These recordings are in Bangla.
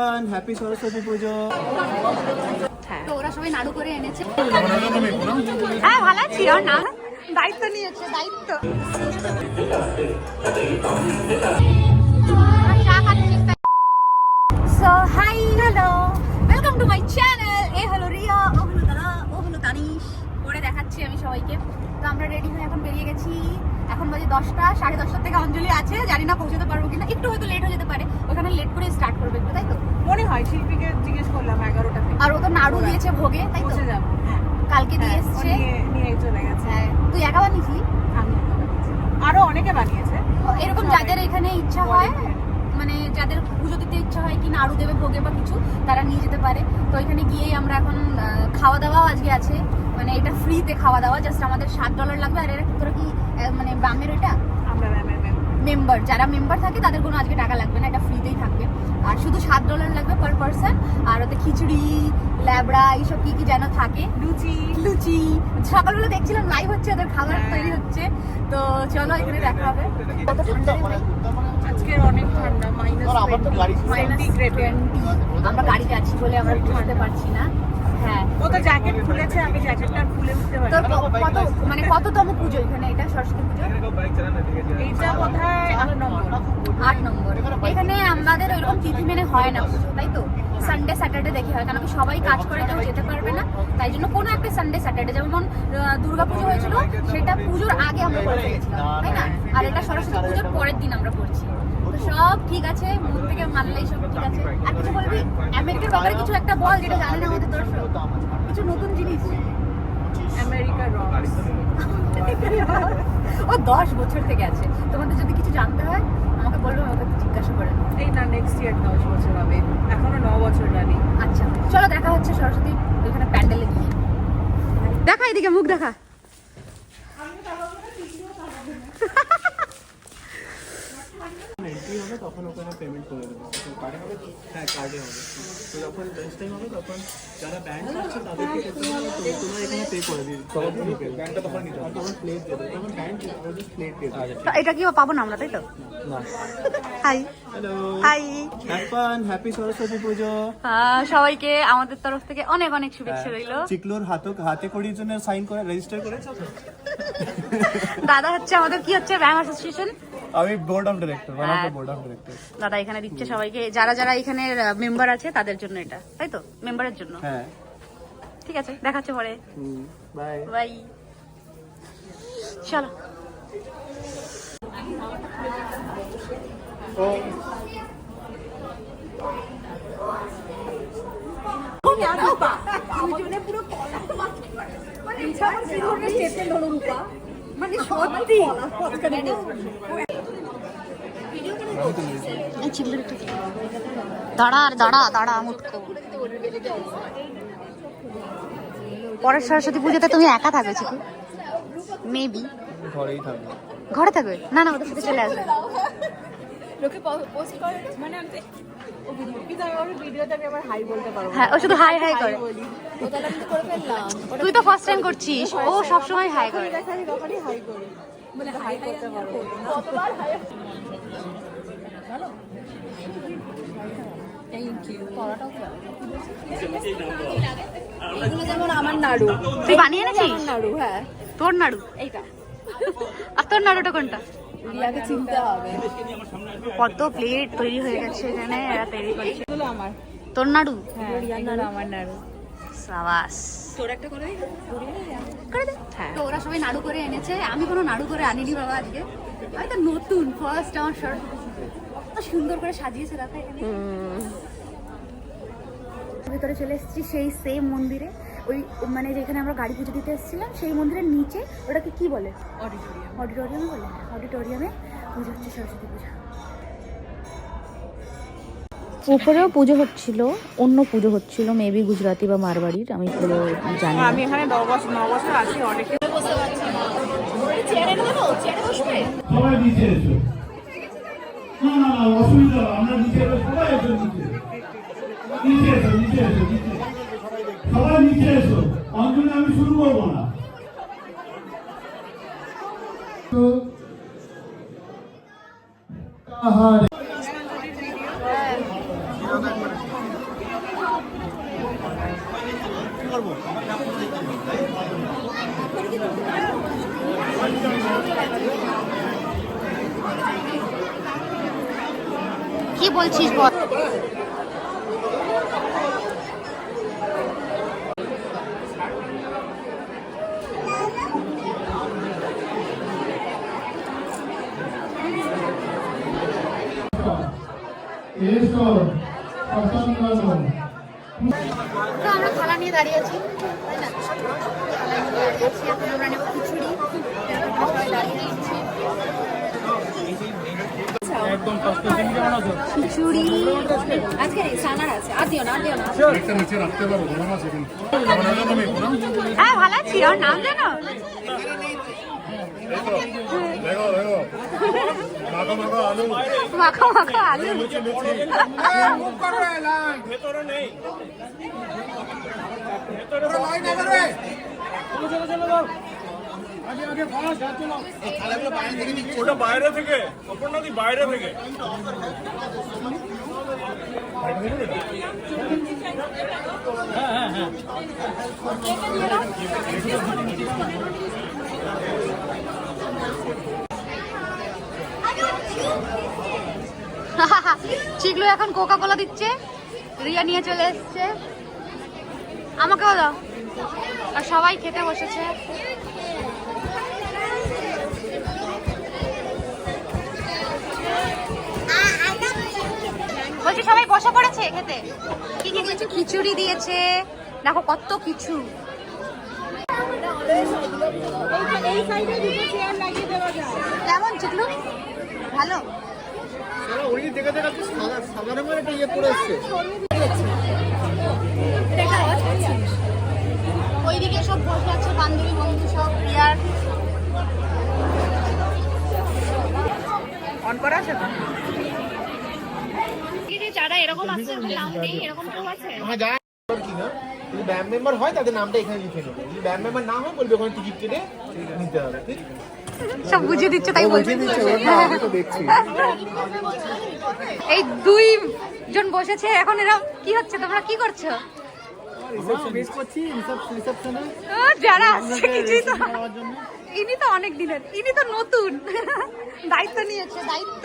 অর্পণ হ্যাপি সরস্বতী পুজো। তো ওরা সবাই নাড়ু করে এনেছে। হ্যাঁ ভালো আছি। আর না দায়িত্ব নিয়েছে, দায়িত্ব। So hi hello welcome to my channel. এ হলো রিয়া, ও হলো দাদা, ও হলো তানিশ। করে দেখাচ্ছি আমি সবাইকে। তো আমরা রেডি হয়ে এখন বেরিয়ে গেছি। এখন বাজে 10টা, 10:30 থেকে অঞ্জলি আছে, জানি না পৌঁছাতে পারবো কিনা, একটু হয়তো লেট হয়ে যেতে পারে। ওখানে লেট করে স্টার্ট করবে একটু, তাই তো মনে হয়। শিল্পীকে জিজ্ঞেস করলাম 11টা থেকে। আর ও তো নাড়ু দিয়েছে ভোগে, তাই তো পৌঁছে যাবো। হ্যাঁ, কালকে দিয়ে এসছে, নিয়ে চলে গেছে। হ্যাঁ। তুই একা বানিয়েছিলি? আমি আরো অনেকে বানিয়েছে। এরকম যাদের এখানে ইচ্ছা হয়, মানে যাদের পুজো দিতে ইচ্ছা হয় কি নাড়ু দেবে ভোগে বা কিছু, তারা নিয়ে যেতে পারে। তো এখানে গিয়েই আমরা এখন খাওয়া দাওয়াও আজকে আছে, মানে এটা ফ্রিতে খাওয়া দাওয়া, জাস্ট আমাদের $7 লাগবে। আর এরা তোরা কি মানে বামের এটা আমরা মেম্বার, যারা মেম্বার থাকে তাদের কোনো আজকে টাকা লাগবে না, এটা ফ্রিতেই থাকবে। আর শুধু $7 লাগবে পার পারসন। আর ওতে খিচুড়ি, ল্যাবড়া, এইসব কি কি যেন থাকে, লুচি। সকালবেলা দেখছিলাম লাইভ হচ্ছে, ওদের খাবার তৈরি হচ্ছে। তো চলো এখানে দেখা হবে। কত ঠান্ডা রে ভাই আজকে, অনেক ঠান্ডা, -20। আমরা গাড়িতে আছি বলে আমরা বুঝতে পারছি না। হ্যাঁ, ও তো জ্যাকেট খুলেছে, আমি জ্যাকেটটা খুলে উঠতে পারি। তো কত মানে কততম পুজো এখানে এটা সরস্বতী পুজো? এইটা বোধহয় 8 নম্বর। এখানে আমাদের ওইরকম তিথি মেনে হয় না পুজো, তাই তো? সানডে স্যাটারডে দেখে হয়, কারণ কি সবাই কাজ করে, কেউ যেতে পারবে না। তাই জন্য কোনো একটা সানডে স্যাটারডে, যেমন দুর্গা পুজো হয়েছিল সেটা পুজোর আগে আমরা করে ফেলেছিলাম, তাই না? আর এটা সরস্বতী পুজোর পরের দিন আমরা করছি। তো সব ঠিক আছে, মন থেকে মানলেই সব ঠিক আছে। আর কিছু বলবি আমেরিকার ব্যাপারে কিছু একটা বল, যেটা জানে না আমাদের দর্শক, কিছু নতুন জিনিস। আমেরিকার রক্স। ও 10 বছর থেকে আছে। তোমাদের যদি কিছু জানতে হয় আমাকে বলবে, আমাকে জিজ্ঞাসা করে। এই না, নেক্সট ইয়ার 10 বছর হবে, এখনো 9 বছর রানি। আচ্ছা চলো, দেখা হচ্ছে সরস্বতী ওইখানে প্যান্ডেলে গিয়ে। দেখা এদিকে, মুখ দেখা। এন্ট্রি হবে তখন ওখানে পেমেন্ট করে দেবো। কার্ডে হবে তো? হ্যাঁ কার্ডে হবে। তো যখন লাঞ্চ টাইম হবে তখন যারা ব্যাংক আছে তাদেরকে তোমরা এখানে পে করে দিই, ব্যাংকটা তখন নিতে হবে, তখন প্লেট দেবে, তখন ব্যাংক প্লেট দেবে। এটা কি পাবো না আমরা, তাই তো? না। হাই হ্যালো, হাই অর্পণ হ্যাপি সরস্বতী পুজো। সবাইকে আমাদের তরফ থেকে অনেক অনেক শুভেচ্ছা রইলো। চিকলুর হাতে কড়ির জন্য সাইন করে রেজিস্টার করেছো তো? দাদা হচ্ছে আমাদের কি হচ্ছে ব্যাংক অ্যাসোসিয়েশন, আমি board of director, one of the board of director. দাদা এখানে দিচ্ছে সবাইকে, যারা যারা এখানে মেম্বার আছে তাদের জন্য এটা, তাই তো? মেম্বারের জন্য। হ্যাঁ ঠিক আছে, দেখাচ্ছে পরে। Bye bye. চলো। মানে সত্যি দাঁড়া মুটকো। পরের সরস্বতী পুজোতে তুমি একা থাকবে চিকু? মেবি ঘরেই থাকবে। ঘরে থাকবে? না না, ওদের সাথে চলে আসবে। লোকে পোস্ট করে, মানে আমি ও ভিডিওতে আমি আবার হাই বলতে পারবো। হ্যাঁ, ও শুধু হাই হাই করে। ও তাহলে আমি করে ফেললাম। তুই তো ফার্স্ট টাইম করছিস, ও সবসময় হাই করে। আমি তখনই হাই করি, মানে হাই করতে পারবো। কতবার হাই। Thank you. এগুলো যেমন আমার নাড়ু। তুই বানিয়ে এনেছিস? নাড়ু, হ্যাঁ। তোর নাড়ু এইটা আর তোর নাড়ুটা কোনটা? রিয়াকে চিনতে হবে। কত প্লেট তৈরি হয়ে গেছে এখানে, এরা তৈরি করছে। এগুলো আমার। তোর নাড়ু? হ্যাঁ, রিয়ার নাড়ু, আমার নাড়ু। সাবাস। তোর একটা করে দিই, করে দে। তো ওরা সবাই নাড়ু করে এনেছে, আমি কোনো নাড়ু করে আনিনি বাবা আজকে। আমি তো নতুন ফার্স্ট আমার সরস্বতী পুজো। কত সুন্দর করে সাজিয়েছে দেখো এখানে। ভিতরে চলে এসেছি সেই সেম মন্দিরে, ওই মানে যেখানে আমরা গাড়ি পুজো দিতে এসেছিলাম সেই মন্দিরের নিচে, ওটাকে কি বলে? অডিটোরিয়ামে বলে। অডিটোরিয়ামে পুজো হচ্ছে, সরস্বতী পুজো। উপরেও পুজো হচ্ছিল, অন্য পুজো হচ্ছিল, মেবি গুজরাটি বা মারবাড়ির, আমি পুরো জানি না। আমি এখানে 9 বছর আছি, অনেকে বসতে পারছি না। চেয়ারে দেবো, চেয়ারে বসবে। সবাই নিচে এসো। না না না, অসুবিধা হবে, আমরা নিচে এসো, সবাই এসো নিচে। নিচে এসো, নিচে এসো, নিচে। সবাই নিচে এসো, অঞ্জলি আমি শুরু করবো না। আহারে কি বলছিস বল? তো আমরা থালা নিয়ে দাঁড়িয়ে আছি, তাই না? থালা নিয়ে দাঁড়িয়ে আছি, এখন আমরা নেবো খিচুড়ি। সবাই দাঁড়িয়ে নিচ্ছি। একদম ফার্স্ট দিন কেমন আছো? খিচুড়ি আজকে সানার আছে, আর দিও না, আর দিও না। একটা নিচে রাখতে পারো, গরম আছে কিন্তু। হ্যাঁ ভালো আছি, আর নাম জানো? দেখো দেখো মাখো মাখো আলু, মাখো মাখো আলু। ভেতরে নেই, ভেতরে লাইন এবারে চলো চলো চলো, আগে আগে ফাস্ট চলো। থালাগুলো বাইরে থেকে নিচ্ছি, ওটা বাইরে থেকে, অপর্ণাদি বাইরে থেকে। হ্যাঁ হ্যাঁ হ্যাঁ চিগলু এখন কোকা কোলা দিচ্ছে, রিয়া নিয়ে চলে এসছে, আমাকেও দাও। আর সবাই খেতে বসেছে। বলছি সবাই বসে পড়েছে খেতে। কি কি দিয়েছে? খিচুড়ি দিয়েছে, দেখো কত কিছু। কেমন চিগলু? ভালো? ওইদিকে সব বসে আছে বান্ধবী বন্ধু সব। রিয়ার অন করা আছে তো? যারা এরকম আছে নাম নেই, এরকম কেউ আছে? যদি ব্যান্ড মেম্বার হয় তাদের নামটা এখানে লিখে নেবে, যদি ব্যান্ড মেম্বার না হয় বলবে ওখানে টিকিট কেটে নিতে হবে। ঠিক সব বুঝিয়ে দিচ্ছে, তাই বলছি। দেখছি এই 2 জন বসেছে, এখন এরা কি হচ্ছে? তোমরা কি করছো? যারা আসছে কিছুই তো, ইনি তো অনেক দিনের, ইনি তো নতুন দায়িত্ব নিয়েছে, দায়িত্ব।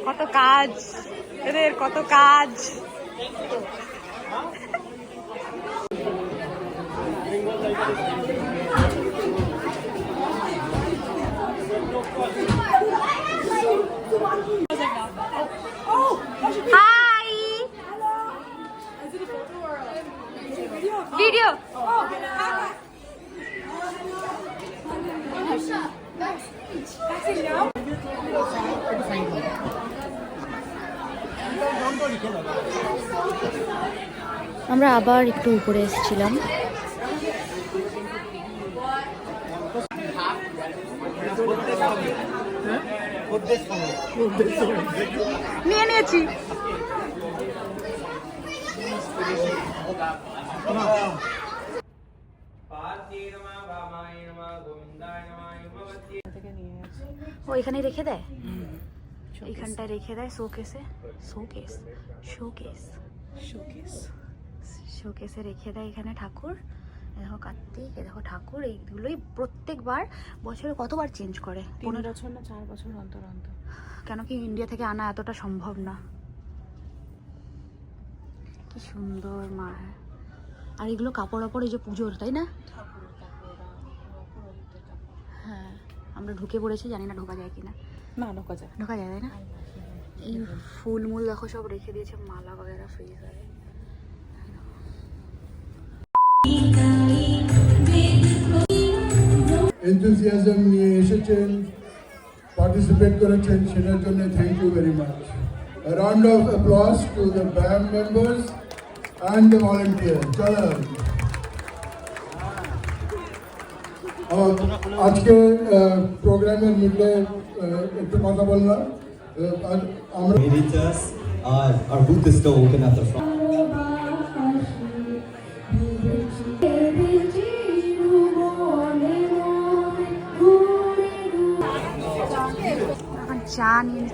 কত কাজ এদের, কত কাজ। Hi video. আমরা আবার একটু উপরে এসেছিলাম। নিয়ে নিয়েছি। ও এখানে রেখে দেয়, এইখানটায় রেখে দেয় শোকেসে। শোকেস শোকেস শোকেস শোকেসে রেখে দেয় এখানে ঠাকুর। দেখো কার্তিক, এ দেখো ঠাকুর। এইগুলোই প্রত্যেকবার বছরে কতবার চেঞ্জ করে? 3 বছর না 4 বছর অন্তর অন্তর। কেন কি ইন্ডিয়া থেকে আনা এতটা সম্ভব না। কি সুন্দর মা। আর এগুলো কাপড় ওপর, এই যে পুজোর, তাই না? হ্যাঁ, আমরা ঢুকে পড়েছি, জানি না ঢোকা যায় কিনা। না ঢোকা যায়, ঢোকা যায়, তাই না? এই ফুল মূল দেখো সব রেখে দিয়েছে, মালা বগেরা ফ্রিজারে। এনথুসিয়াজম নিয়ে এসেছেন, পার্টিসিপেট করেছেন, সেটার জন্য thank you very much. A round of applause to the band members and the volunteers. চলো আজকে প্রোগ্রামের মিডলে একটু কথা বললাম। আমরা Editors, our booth is still open at the front. চা নিয়ে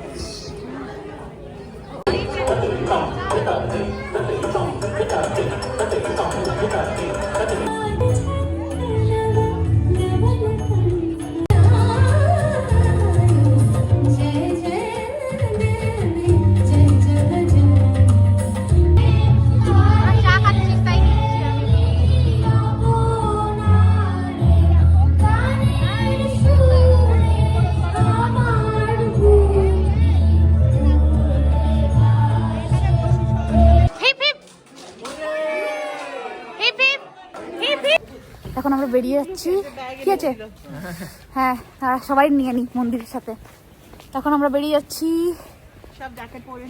বেরিয়ে যাচ্ছি। কি আছে? হ্যাঁ, সবাই নিয়ে নি মন্দিরের সাথে। এখন আমরা বেরিয়ে যাচ্ছি,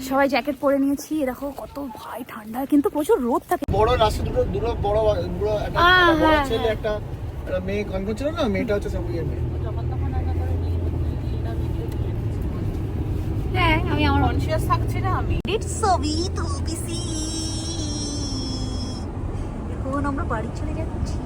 সবাই জ্যাকেট পরে নিয়েছি। দেখো কত ভাই ঠান্ডা, কিন্তু প্রচুর রোদ থাকে। বড় রাস্তা দুটো বড় একটা বড় ছেলে একটা মেয়ে কনফারেন্স ছিল না, মেয়েটা হচ্ছে সাবিয়ের মেয়ে। হ্যাঁ, আমি আমার কনসিয়াস থাকছি না আমি। ছবি তুলতেছি। এখন আমরা বাড়ি চলে যাচ্ছি।